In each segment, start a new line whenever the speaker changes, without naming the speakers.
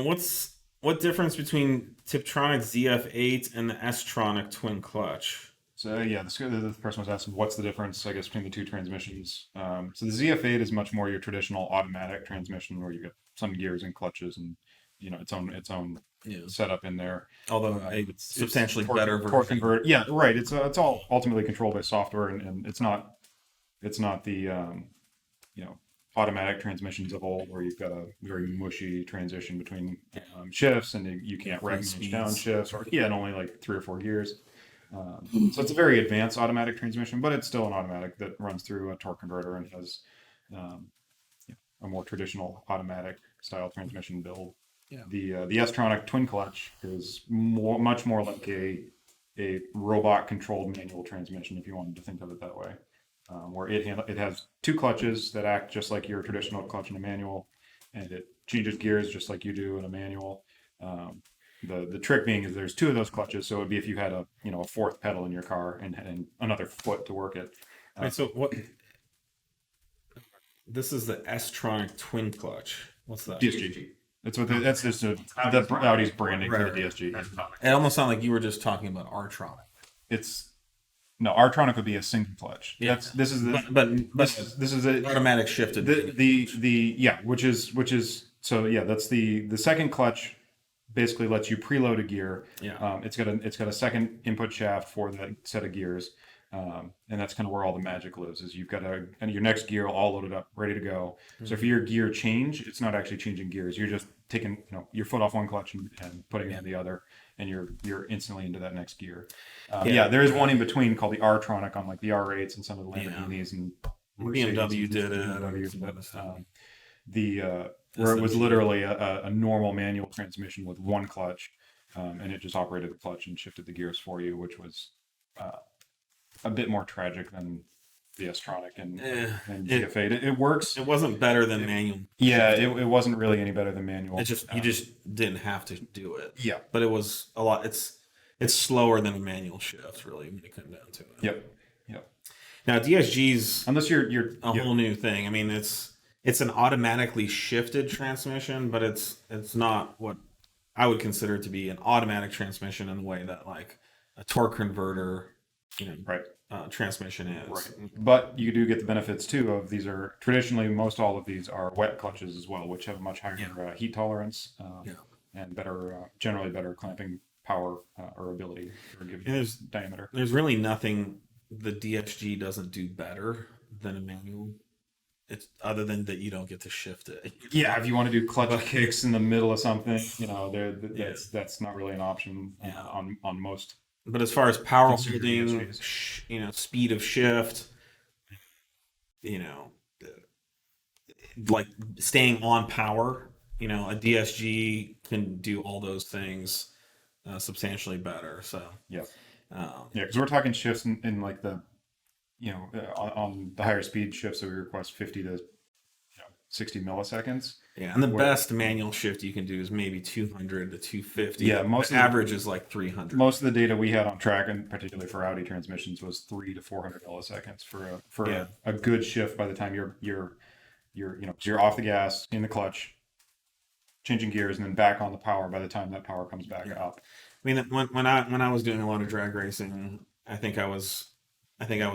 What difference between Tiptronic's ZF8 and the S-tronic twin clutch?
So yeah, the person was asking what's the difference, I guess, between the two transmissions. So the ZF8 is much more your traditional automatic transmission where you get some gears and clutches and its own
Yeah.
setup in there.
Although a substantially better
torque
version.
converter. Yeah, right. It's all ultimately controlled by software, and it's not the automatic transmissions of old where you've got a very mushy transition between shifts and you can't recognize downshifts or and only like 3 or 4 gears. So it's a very advanced automatic transmission, but it's still an automatic that runs through a torque converter and has a more traditional automatic style transmission build.
Yeah.
The S-tronic twin clutch is much more like a robot controlled manual transmission, if you wanted to think of it that way, where it has two clutches that act just like your traditional clutch in a manual, and it changes gears just like you do in a manual. The trick being is there's two of those clutches, so it would be if you had a fourth pedal in your car and another foot to work it.
Wait, so what? This is the S-tronic twin clutch. What's that?
DSG. That's just the Audi's branding for the DSG.
It almost sounded like you were just talking about R-tronic.
R-tronic would be a single clutch.
Yeah.
This is the
automatic shifted.
Which is so yeah, that's the second clutch. Basically lets you preload a gear.
Yeah.
It's got a second input shaft for that set of gears, and that's kind of where all the magic lives. Is you've got your next gear all loaded up, ready to go. Mm-hmm. So if your gear change, it's not actually changing gears. You're just taking your foot off one clutch and putting it in the other, and you're instantly into that next gear. There is one in between called the R-tronic on like the R8s and some of the Lamborghinis and
BMW did it.
Where it was literally a normal manual transmission with one clutch, and it just operated the clutch and shifted the gears for you, which was a bit more tragic than the S-tronic and ZF8. It works.
It wasn't better than manual.
Yeah, it wasn't really any better than manual.
You just didn't have to do it.
Yeah,
but it was a lot. It's slower than a manual shift, really, when it comes down to it.
Yep.
Now DSG's
unless you're
a whole new thing. I mean, it's an automatically shifted transmission, but it's not what I would consider to be an automatic transmission in the way that like a torque converter, transmission is.
Right. But you do get the benefits too of these are traditionally most all of these are wet clutches as well, which have a much higher heat tolerance and generally better clamping power or ability for giving diameter.
There's really nothing the DSG doesn't do better than a manual. It's other than that you don't get to shift it.
Yeah, if you want to do clutch kicks in the middle of something, that's not really an option on most.
But as far as power holding, speed of shift, like staying on power, a DSG can do all those things substantially better. So
because we're talking shifts in like the. On the higher speed shifts that we request 50 to 60 milliseconds.
Yeah, and the best manual shift you can do is maybe 200 to 250.
Yeah,
the average is like 300.
Most of the data we had on track, and particularly for Audi transmissions, was 300 to 400 milliseconds for a good shift. By the time you're off the gas, in the clutch, changing gears, and then back on the power. By the time that power comes back up.
I mean, when I was doing a lot of drag racing, I think I was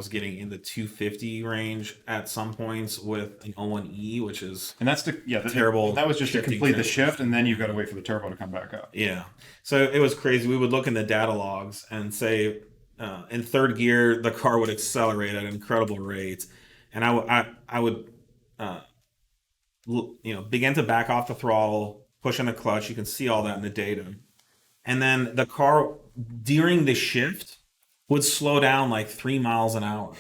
getting in the 250 range at some points with an O1E, which is terrible.
That was just to complete the shift, and then you've got to wait for the turbo to come back up.
Yeah, so it was crazy. We would look in the data logs and say in third gear the car would accelerate at an incredible rate, and I would begin to back off the throttle, push on the clutch. You can see all that in the data, and then the car during the shift would slow down like 3 miles an hour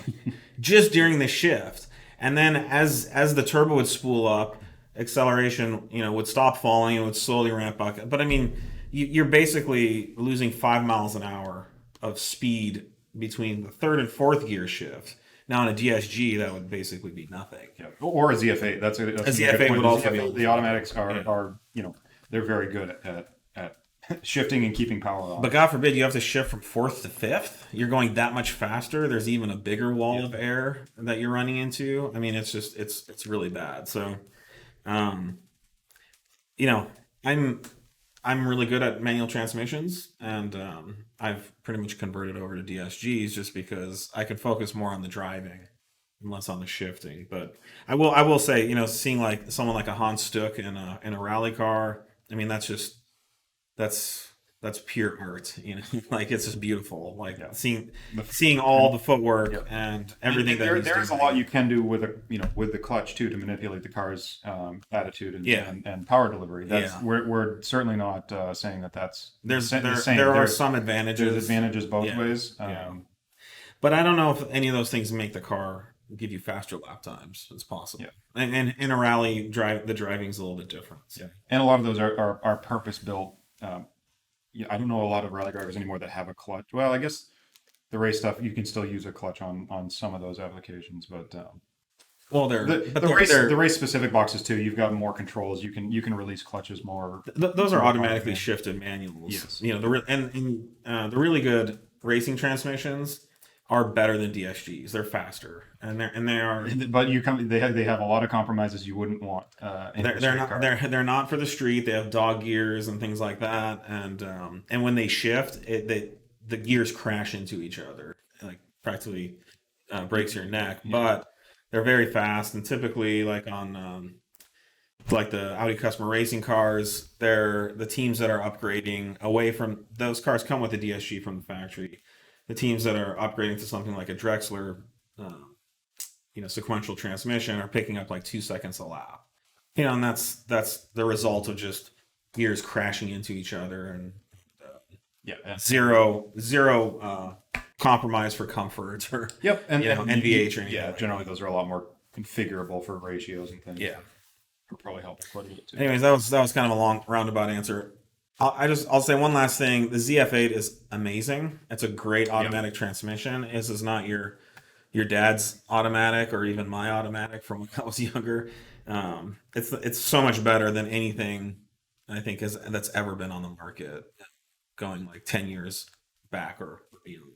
just during the shift. And then as the turbo would spool up, acceleration, would stop falling and would slowly ramp up. But I mean, you're basically losing 5 miles an hour of speed between the third and fourth gear shift. Now on a DSG, that would basically be nothing.
Yeah. Or a ZF8. That's a
ZF8 would also be
the automatics are they're very good at shifting and keeping power on.
But God forbid you have to shift from fourth to fifth. You're going that much faster. There's even a bigger wall of air that you're running into. I mean, it's just it's really bad. So, I'm I'm really good at manual transmissions, and I've pretty much converted over to DSGs just because I can focus more on the driving and less on the shifting. But I will say, seeing like someone like a Hans Stuck in a rally car, I mean, that's that's pure art, like it's just beautiful, like
Yeah.
seeing all the footwork
Yeah.
and everything that he's
there is a
doing.
lot you can do with with the clutch too to manipulate the car's attitude
Yeah.
and power delivery. That's
Yeah.
we're certainly not saying that that's
There's
the
there
same.
there are
There's
some advantages,
advantages both
Yeah.
ways.
Yeah. But I don't know if any of those things make the car give you faster lap times. It's possible.
Yeah.
And in a rally, the driving's a little bit different. So.
Yeah, and a lot of those are purpose built. Yeah, I don't know a lot of rally drivers anymore that have a clutch. Well, I guess the race stuff you can still use a clutch on some of those applications, but
Well,
the race specific boxes too. You've got more controls. You can release clutches more.
Those are
more
automatically
confidently.
shifted manuals.
Yes.
The really good racing transmissions are better than DSGs. They're faster, and they are.
But they have a lot of compromises you wouldn't want. In a
They're
street
not
car.
they're not for the street. They have dog gears and things like that, and when they shift, the gears crash into each other, like practically breaks your neck.
Yeah.
But they're very fast, and typically, like on like the Audi customer racing cars, they're the teams that are upgrading away from those cars come with a DSG from the factory. The teams that are upgrading to something like a Drexler, sequential transmission are picking up like 2 seconds a lap. And that's the result of just gears crashing into each other and
Yeah.
zero compromise for comfort or
Yep. And
NVH or anything.
yeah,
like
generally those are a lot more configurable for ratios and things.
Yeah.
It'll probably help quite a bit too.
Anyways, that was kind of a long roundabout answer. I'll say one last thing. The ZF8 is amazing. It's a great automatic transmission. This is not your dad's automatic or even my automatic from when I was younger. It's so much better than anything I think that's ever been on the market, going like 10 years back or beyond.